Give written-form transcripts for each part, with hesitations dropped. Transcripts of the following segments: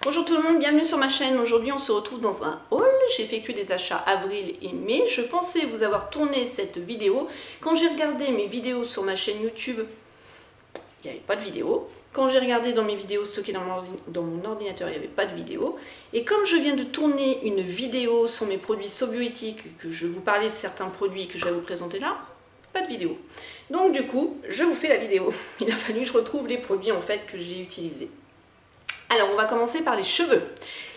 Bonjour tout le monde, bienvenue sur ma chaîne. Aujourd'hui on se retrouve dans un haul. J'ai effectué des achats avril et mai. Je pensais vous avoir tourné cette vidéo. Quand j'ai regardé mes vidéos sur ma chaîne YouTube, il n'y avait pas de vidéo. Quand j'ai regardé dans mes vidéos stockées dans mon ordinateur, il n'y avait pas de vidéo. Et comme je viens de tourner une vidéo sur mes produits sobioéthiques, que je vous parlais de certains produits que je vais vous présenter là, pas de vidéo. Donc du coup, je vous fais la vidéo. Il a fallu que je retrouve les produits en fait que j'ai utilisés. Alors, on va commencer par les cheveux.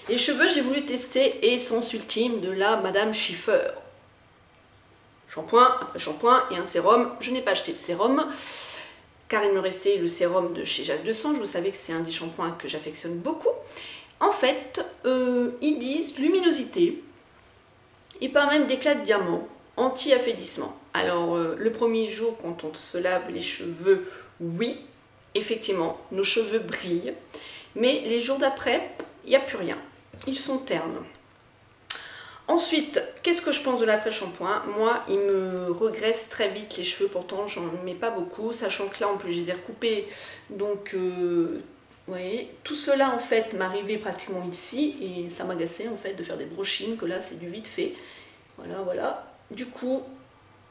Les cheveux, j'ai voulu tester Essence Ultime de la Madame Schiffer. Shampoing après shampoing et un sérum. Je n'ai pas acheté le sérum car il me restait le sérum de chez Jacques Dessange. Vous savez que c'est un des shampoings que j'affectionne beaucoup. En fait, ils disent luminosité. Ils parlent même d'éclat de diamant, anti-affaissement. Alors, le premier jour, quand on se lave les cheveux, oui, effectivement, nos cheveux brillent. Mais les jours d'après, il n'y a plus rien. Ils sont ternes. Ensuite, qu'est-ce que je pense de l'après-shampoing? Moi, il me regraisse très vite les cheveux. Pourtant, j'en mets pas beaucoup. Sachant que là, en plus, je les ai recoupés. Donc, vous voyez, tout cela, en fait, m'arrivait pratiquement ici. Et ça m'agaçait, en fait, de faire des brochines. Que là, c'est du vite fait. Voilà, voilà. Du coup,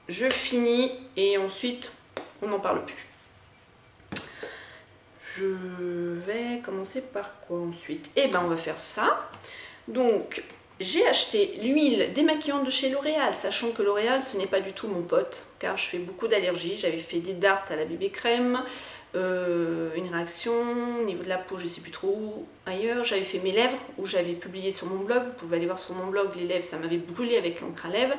je finis. Et ensuite, on n'en parle plus. Je vais commencer par quoi ensuite? Eh ben on va faire ça. Donc j'ai acheté l'huile démaquillante de chez L'Oréal, sachant que L'Oréal ce n'est pas du tout mon pote, car je fais beaucoup d'allergies. J'avais fait des dards à la bébé crème, une réaction au niveau de la peau, je ne sais plus trop où, ailleurs. J'avais fait mes lèvres, où j'avais publié sur mon blog. Vous pouvez aller voir sur mon blog, les lèvres, ça m'avait brûlé avec l'encre à lèvres.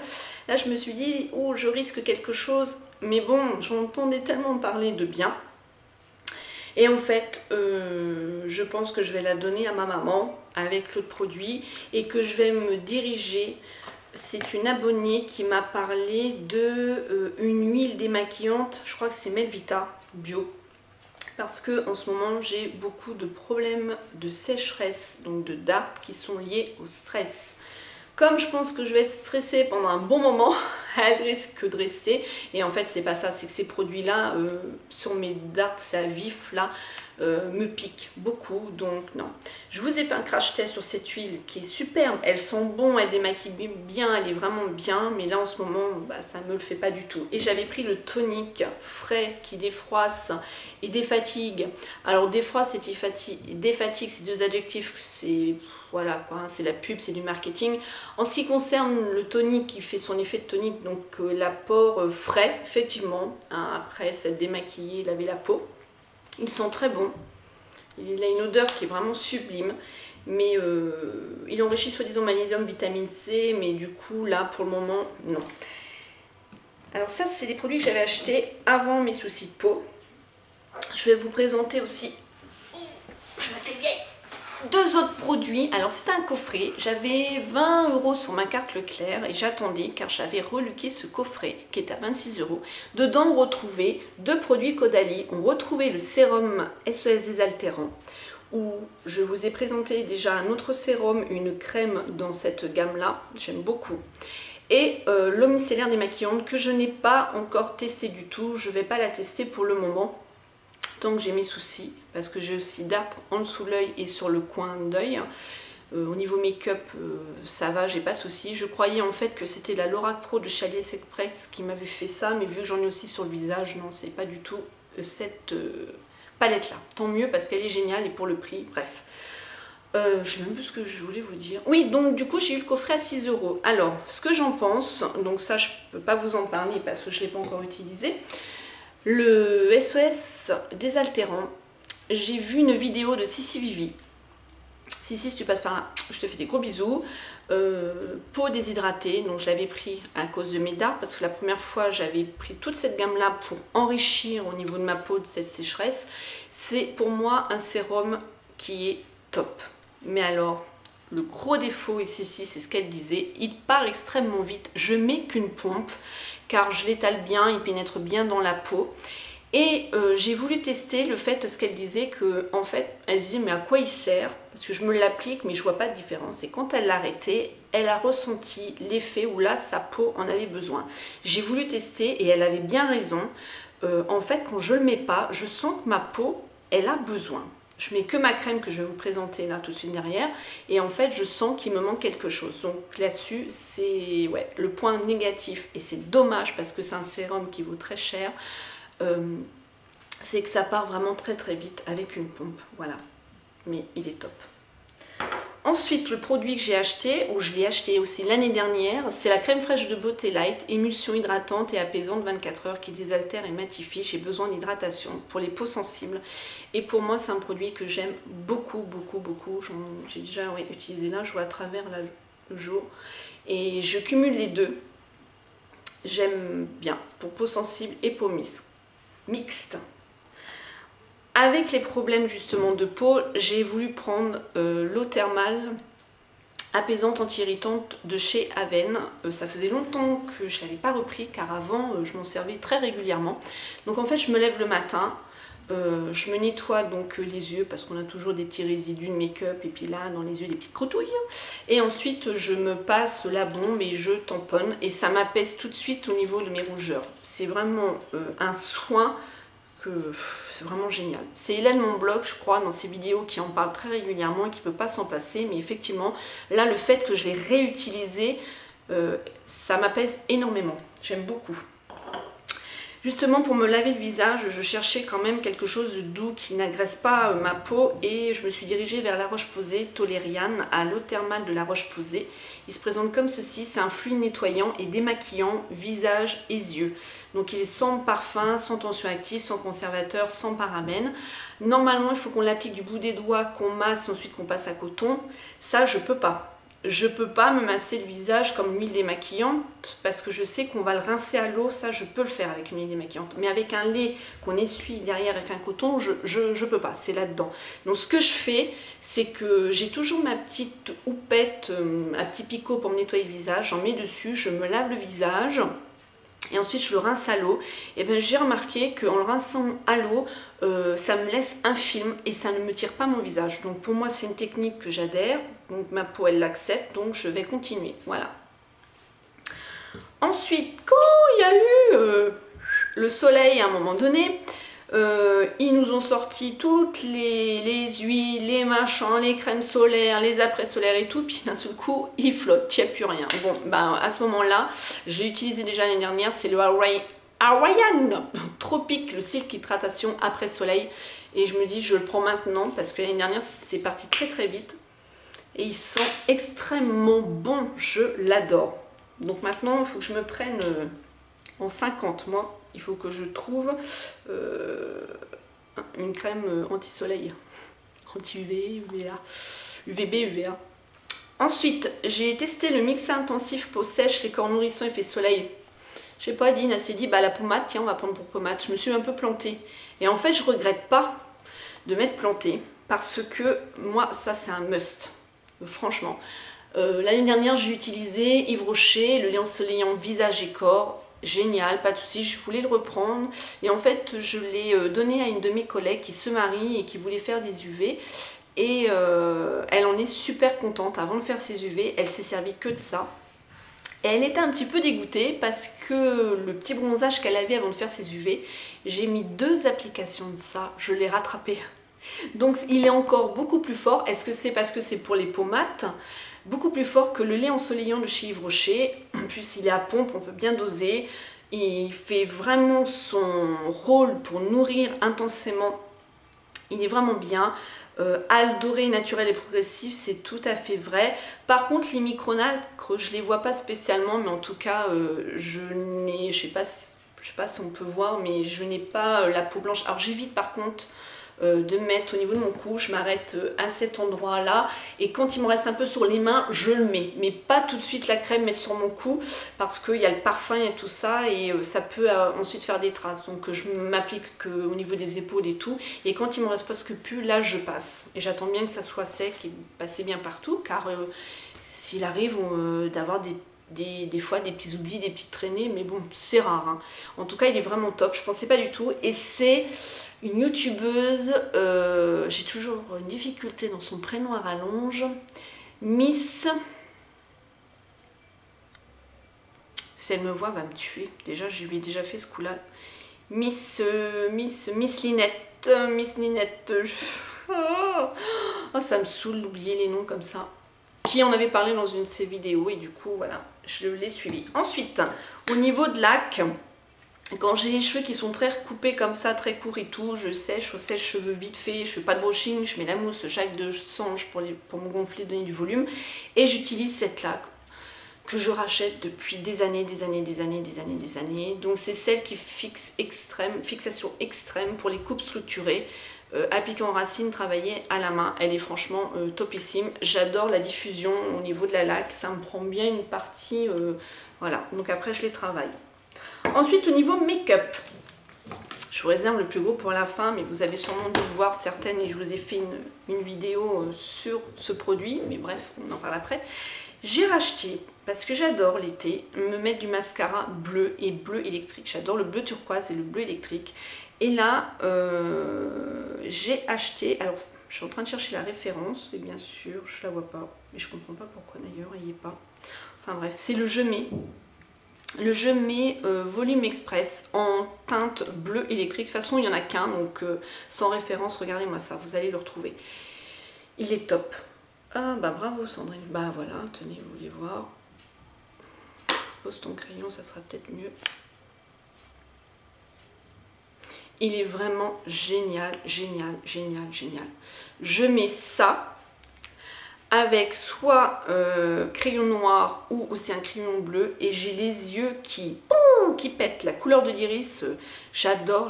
Là je me suis dit, oh je risque quelque chose, mais bon, j'entendais tellement parler de bien. Et en fait, je pense que je vais la donner à ma maman avec l'autre produit et que je vais me diriger. C'est une abonnée qui m'a parlé de une huile démaquillante, je crois que c'est Melvita bio. Parce que en ce moment, j'ai beaucoup de problèmes de sécheresse, donc de dards qui sont liés au stress. Comme je pense que je vais être stressée pendant un bon moment, elle risque de rester. Et en fait, c'est pas ça, c'est que ces produits-là, sur mes dards à vif, là, me piquent beaucoup. Donc non. Je vous ai fait un crash test sur cette huile qui est superbe. Elle sent bon, elle démaquille bien, elle est vraiment bien. Mais là, en ce moment, bah, ça me le fait pas du tout. Et j'avais pris le tonique frais qui défroisse et défatigue. Alors, défroisse et défatigue, c'est deux adjectifs, c'est... Voilà quoi, c'est la pub, c'est du marketing. En ce qui concerne le tonique qui fait son effet de tonique, donc l'apport frais, effectivement, hein, après s'être démaquillé, laver la peau, il sent très bon. Il a une odeur qui est vraiment sublime, mais il enrichit soi-disant magnésium, vitamine C, mais du coup là pour le moment non. Alors ça c'est des produits que j'avais achetés avant mes soucis de peau. Je vais vous présenter aussi, je me fais vieille, deux autres produits. Alors c'était un coffret, j'avais 20 € sur ma carte Leclerc et j'attendais car j'avais reluqué ce coffret qui est à 26 €. Dedans on retrouvait deux produits Caudalie, on retrouvait le sérum SOS désaltérant où je vous ai présenté déjà un autre sérum, une crème dans cette gamme là, j'aime beaucoup. Et l'eau micellaire démaquillante que je n'ai pas encore testé du tout, je ne vais pas la tester pour le moment. Tant que j'ai mes soucis, parce que j'ai aussi dards en dessous de l'œil et sur le coin d'œil. Au niveau make-up, ça va, j'ai pas de soucis. Je croyais en fait que c'était la Lorac Pro de chez AliExpress qui m'avait fait ça, mais vu que j'en ai aussi sur le visage, non, c'est pas du tout cette palette-là. Tant mieux parce qu'elle est géniale et pour le prix, bref. Je sais même plus ce que je voulais vous dire. Oui, donc du coup, j'ai eu le coffret à 6 €. Alors, ce que j'en pense, donc ça, je peux pas vous en parler parce que je l'ai pas encore utilisé. Le SOS désaltérant, j'ai vu une vidéo de Sissi Vivi. Sissi, si tu passes par là, je te fais des gros bisous. Peau déshydratée, donc je l'avais pris à cause de mes dards, parce que la première fois j'avais pris toute cette gamme-là pour enrichir au niveau de ma peau de cette sécheresse. C'est pour moi un sérum qui est top. Mais alors, le gros défaut, et Sissi, c'est ce qu'elle disait, il part extrêmement vite. Je mets qu'une pompe, car je l'étale bien, il pénètre bien dans la peau. Et j'ai voulu tester le fait, ce qu'elle disait, que en fait, elle se disait mais à quoi il sert? Parce que je me l'applique mais je vois pas de différence. Et quand elle l'a arrêté, elle a ressenti l'effet où là, sa peau en avait besoin. J'ai voulu tester et elle avait bien raison. En fait, quand je le mets pas, je sens que ma peau, elle a besoin. Je mets que ma crème que je vais vous présenter là tout de suite derrière. Et en fait, je sens qu'il me manque quelque chose. Donc là-dessus, c'est ouais, le point négatif. Et c'est dommage parce que c'est un sérum qui vaut très cher. C'est que ça part vraiment très très vite avec une pompe. Voilà. Mais il est top. Ensuite, le produit que j'ai acheté, ou je l'ai acheté aussi l'année dernière, c'est la crème fraîche de Beauté Light, émulsion hydratante et apaisante 24 heures qui désaltère et matifie. J'ai besoin d'hydratation pour les peaux sensibles. Et pour moi, c'est un produit que j'aime beaucoup, beaucoup, beaucoup. J'ai déjà utilisé là, je vois à travers là, le jour. Et je cumule les deux. J'aime bien pour peau sensible et peau mixte. Avec les problèmes justement de peau, j'ai voulu prendre l'eau thermale apaisante anti-irritante de chez Aven. Ça faisait longtemps que je ne l'avais pas repris car avant je m'en servais très régulièrement. Donc en fait je me lève le matin, je me nettoie donc les yeux parce qu'on a toujours des petits résidus de make-up et puis là dans les yeux des petites croutouilles. Et ensuite je me passe la bombe et je tamponne et ça m'apaise tout de suite au niveau de mes rougeurs. C'est vraiment un soin. C'est vraiment génial. C'est Hélène mon blog, je crois, dans ses vidéos qui en parle très régulièrement et qui ne peut pas s'en passer. Mais effectivement, là, le fait que je l'ai réutilisé, ça m'apaise énormément. J'aime beaucoup. Justement, pour me laver le visage, je cherchais quand même quelque chose de doux qui n'agresse pas ma peau et je me suis dirigée vers La Roche-Posay Tolériane à l'eau thermale de La Roche-Posay. Il se présente comme ceci, c'est un fluide nettoyant et démaquillant visage et yeux. Donc il est sans parfum, sans tension active, sans conservateur, sans parabènes. Normalement, il faut qu'on l'applique du bout des doigts, qu'on masse, ensuite qu'on passe à coton. Ça, je peux pas. Je peux pas me masser le visage comme une huile démaquillante parce que je sais qu'on va le rincer à l'eau, ça je peux le faire avec une huile démaquillante. Mais avec un lait qu'on essuie derrière avec un coton, je peux pas, c'est là-dedans. Donc ce que je fais, c'est que j'ai toujours ma petite houppette, un petit picot pour me nettoyer le visage, j'en mets dessus, je me lave le visage. Et ensuite je le rince à l'eau. Et bien j'ai remarqué qu'en le rinçant à l'eau, ça me laisse un film et ça ne me tire pas mon visage. Donc pour moi c'est une technique que j'adhère. Donc ma peau elle l'accepte, donc je vais continuer. Voilà. Ensuite, quand il y a eu le soleil à un moment donné, ils nous ont sorti toutes les huiles, les machins, les crèmes solaires, les après solaires et tout, puis d'un seul coup il flotte, il n'y a plus rien. Bon, ben à ce moment-là, j'ai utilisé déjà l'année dernière, c'est le Hawaiian Tropique, le Silk Hydratation après soleil, et je me dis je le prends maintenant parce que l'année dernière c'est parti très très vite et il sent extrêmement bon, je l'adore. Donc maintenant il faut que je me prenne en 50 moi. Il faut que je trouve une crème anti-soleil, anti-UV, UVA, UVB, UVA. Ensuite, j'ai testé le mix intensif peau sèche, les corps nourrissants effet soleil. Je sais pas, Dine, elle s'est dit, bah la pommade, tiens, on va prendre pour pommade. Je me suis un peu plantée. Et en fait, je regrette pas de m'être plantée parce que moi, ça, c'est un must. Franchement. L'année dernière, j'ai utilisé Yves Rocher, le lait ensoleillant visage et corps. Génial, pas de souci, je voulais le reprendre et en fait je l'ai donné à une de mes collègues qui se marie et qui voulait faire des UV et elle en est super contente. Avant de faire ses UV, elle s'est servie que de ça et elle était un petit peu dégoûtée parce que le petit bronzage qu'elle avait avant de faire ses UV, j'ai mis 2 applications de ça, je l'ai rattrapé. Donc il est encore beaucoup plus fort. Est-ce que c'est parce que c'est pour les peaux mates? Beaucoup plus fort que le lait ensoleillant de chez Yves Rocher. En plus il est à pompe, on peut bien doser. Il fait vraiment son rôle pour nourrir intensément. Il est vraiment bien. Al doré, naturel et progressif, c'est tout à fait vrai. Par contre les micronacres, je les vois pas spécialement, mais en tout cas je n'ai, je sais pas si on peut voir, mais je n'ai pas la peau blanche. Alors j'évite par contre de mettre au niveau de mon cou, je m'arrête à cet endroit là et quand il me reste un peu sur les mains je le mets, mais pas tout de suite la crème mettre sur mon cou parce qu'il y a le parfum et tout ça et ça peut ensuite faire des traces, donc je m'applique qu'au niveau des épaules et tout, et quand il me reste presque plus, là je passe et j'attends bien que ça soit sec et passer bien partout car s'il arrive d'avoir des fois des petits oublis, des petites traînées, mais bon c'est rare hein. En tout cas il est vraiment top, je pensais pas du tout et c'est une youtubeuse, j'ai toujours une difficulté dans son prénom à rallonge, Miss, si elle me voit va me tuer, déjà je lui ai déjà fait ce coup là, Miss Linette, Oh, ça me saoule d'oublier les noms comme ça. Qui en avait parlé dans une de ses vidéos et du coup voilà, je l'ai suivi. Ensuite, au niveau de l'acné, quand j'ai les cheveux qui sont très recoupés comme ça, très courts et tout, je sèche cheveux vite fait, je fais pas de brushing, je mets la mousse chaque 2 songes pour me gonfler, donner du volume. Et j'utilise cette laque que je rachète depuis des années. Donc c'est celle qui fixe fixation extrême pour les coupes structurées. Appliquée en racine, travaillée à la main, elle est franchement topissime. J'adore la diffusion au niveau de la laque, ça me prend bien une partie, voilà, donc après je les travaille. Ensuite au niveau make-up, je vous réserve le plus gros pour la fin, mais vous avez sûrement dû voir certaines et je vous ai fait une vidéo sur ce produit, mais bref, on en parle après. J'ai racheté, parce que j'adore l'été, me mettre du mascara bleu et bleu électrique. J'adore le bleu turquoise et le bleu électrique. Et là, j'ai acheté, alors je suis en train de chercher la référence, et bien sûr, je la vois pas, mais je comprends pas pourquoi d'ailleurs, il n'y est pas. Enfin bref, c'est le Je Mets. Le Je Mets Volume Express en teinte bleu électrique. De toute façon, il n'y en a qu'un, donc sans référence, regardez-moi ça, vous allez le retrouver. Il est top. Ah bah bravo Sandrine, bah voilà, tenez, vous voulez voir. Pose ton crayon, ça sera peut-être mieux. Il est vraiment génial. Je mets ça avec soit crayon noir ou aussi un crayon bleu et j'ai les yeux qui pètent. La couleur de l'iris, j'adore.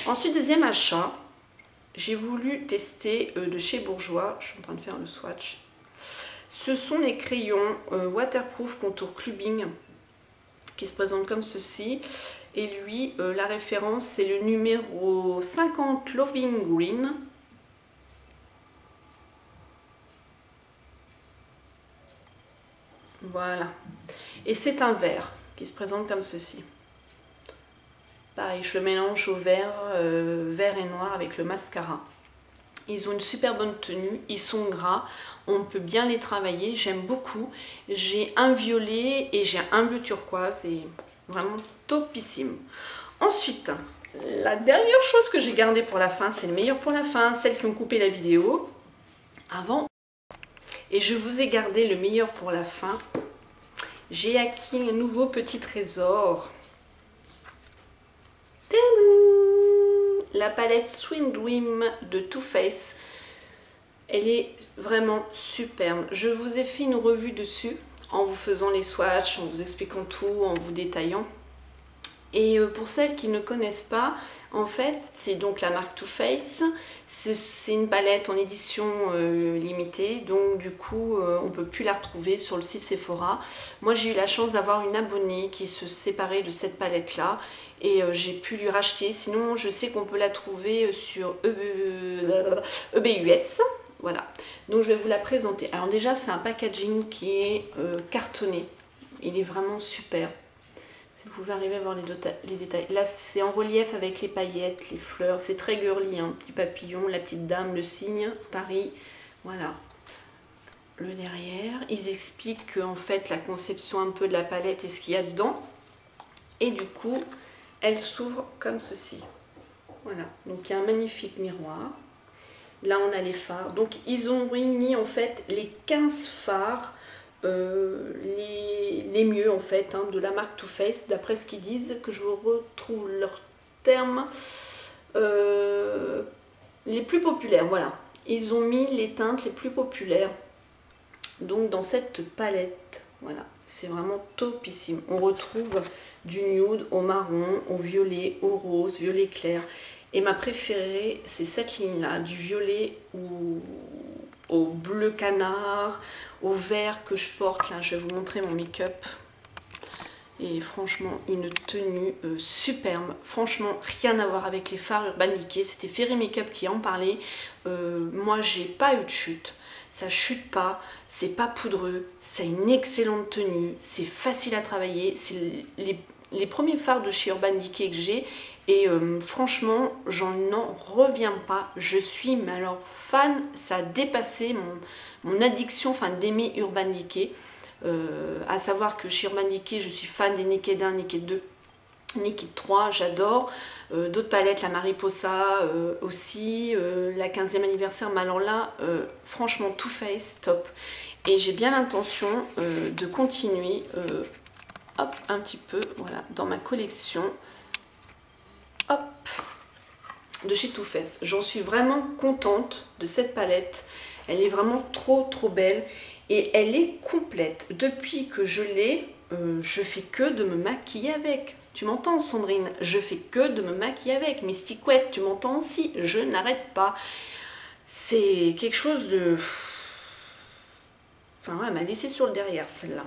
Ensuite, deuxième achat, j'ai voulu tester de chez Bourjois. Je suis en train de faire le swatch. Ce sont les crayons waterproof contour clubbing qui se présentent comme ceci. Et lui, la référence, c'est le numéro 50 Loving Green. Voilà. Et c'est un vert qui se présente comme ceci. Pareil, je le mélange au vert, vert et noir avec le mascara. Ils ont une super bonne tenue, ils sont gras, on peut bien les travailler, j'aime beaucoup. J'ai un violet et j'ai un bleu turquoise et vraiment topissime. Ensuite, la dernière chose que j'ai gardée pour la fin, c'est le meilleur pour la fin, celles qui ont coupé la vidéo avant. Et je vous ai gardé le meilleur pour la fin. J'ai acquis un nouveau petit trésor. Tadam! La palette Swing Dream de Too Faced. Elle est vraiment superbe. Je vous ai fait une revue dessus en vous faisant les swatchs, en vous expliquant tout, en vous détaillant. Et pour celles qui ne connaissent pas, en fait, c'est donc la marque Too Faced. C'est une palette en édition limitée, donc du coup, on ne peut plus la retrouver sur le site Sephora. Moi, j'ai eu la chance d'avoir une abonnée qui se séparait de cette palette-là et j'ai pu lui racheter. Sinon, je sais qu'on peut la trouver sur EBUS. Voilà, donc je vais vous la présenter. Alors déjà, c'est un packaging qui est cartonné. Il est vraiment super. Si vous pouvez arriver à voir les détails. Là, c'est en relief avec les paillettes, les fleurs. C'est très girly, hein. Petit papillon, la petite dame, le cygne, Paris. Voilà. Le derrière. Ils expliquent en fait la conception un peu de la palette et ce qu'il y a dedans. Et du coup, elle s'ouvre comme ceci. Voilà. Donc, il y a un magnifique miroir. Là, on a les fards. Donc, ils ont réuni en fait les 15 fards. Les mieux en fait hein, de la marque Too Faced d'après ce qu'ils disent, que je retrouve leurs termes les plus populaires. Voilà, ils ont mis les teintes les plus populaires donc dans cette palette. Voilà, c'est vraiment topissime. On retrouve du nude au marron, au violet, au rose, violet clair, et ma préférée c'est cette ligne là, du violet ou au bleu canard, au vert que je porte. Là, je vais vous montrer mon make-up. Et franchement, une tenue superbe. Franchement, rien à voir avec les fards Urban Decay. C'était Fairy Makeup qui en parlait. Moi, j'ai pas eu de chute. Ça chute pas, c'est pas poudreux, c'est une excellente tenue, c'est facile à travailler. C'est les premiers fards de chez Urban Decay que j'ai. Et franchement, j'en reviens pas. Je suis, mais alors, fan. Ça a dépassé mon addiction d'aimer Urban Decay. À savoir que chez Urban Decay, je suis fan des Naked 1, Naked 2. Naked 3, j'adore. D'autres palettes, la Mariposa aussi, la 15e anniversaire, mais alors là, franchement, Too Faced, top. Et j'ai bien l'intention de continuer, hop, un petit peu, voilà, dans ma collection, hop, de chez Too Faced. J'en suis vraiment contente de cette palette. Elle est vraiment trop belle et elle est complète. Depuis que je l'ai, je fais que de me maquiller avec. Tu m'entends, Sandrine? Je fais que de me maquiller avec. Mystic Wet, tu m'entends aussi? Je n'arrête pas. C'est quelque chose de... Enfin, ouais, elle m'a laissé sur le derrière, celle-là.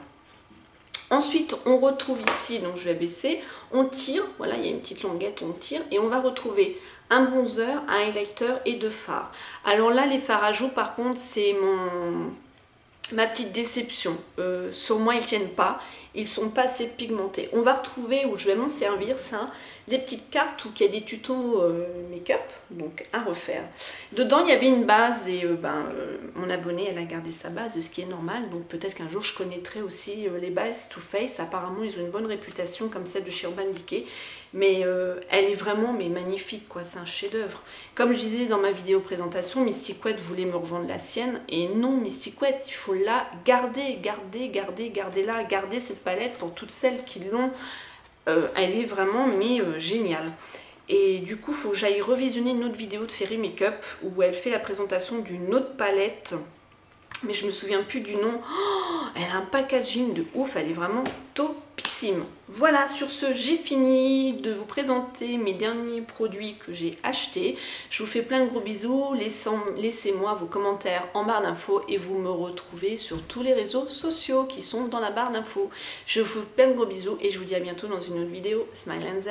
Ensuite, on retrouve ici, donc je vais baisser, on tire, voilà, il y a une petite languette, on tire, et on va retrouver un bronzer, un highlighter et 2 fards. Alors là, les fards à joues, par contre, c'est ma petite déception. Sur moi, ils tiennent pas, ils sont pas assez pigmentés. On va retrouver, où je vais m'en servir, ça, des petites cartes où il y a des tutos make-up, donc à refaire. Dedans, il y avait une base et mon abonnée, elle a gardé sa base, ce qui est normal. Donc peut-être qu'un jour, je connaîtrai aussi les bases Too Faced. Apparemment, ils ont une bonne réputation comme celle de chez Urban Decay. Mais elle est vraiment magnifique, quoi. C'est un chef-d'œuvre. Comme je disais dans ma vidéo présentation, Mystic Wet voulait me revendre la sienne. Et non, Mystic Wet, il faut la garder, gardez-la, gardez cette palette pour toutes celles qui l'ont. Elle est vraiment géniale. Et du coup, il faut que j'aille revisionner une autre vidéo de Fairy Makeup où elle fait la présentation d'une autre palette. Mais je me souviens plus du nom. Oh, elle a un packaging de ouf, elle est vraiment topissime. Voilà, sur ce, j'ai fini de vous présenter mes derniers produits que j'ai achetés. Je vous fais plein de gros bisous. Laissez-moi vos commentaires en barre d'infos et vous me retrouvez sur tous les réseaux sociaux qui sont dans la barre d'infos. Je vous fais plein de gros bisous et je vous dis à bientôt dans une autre vidéo. Smile and Zen.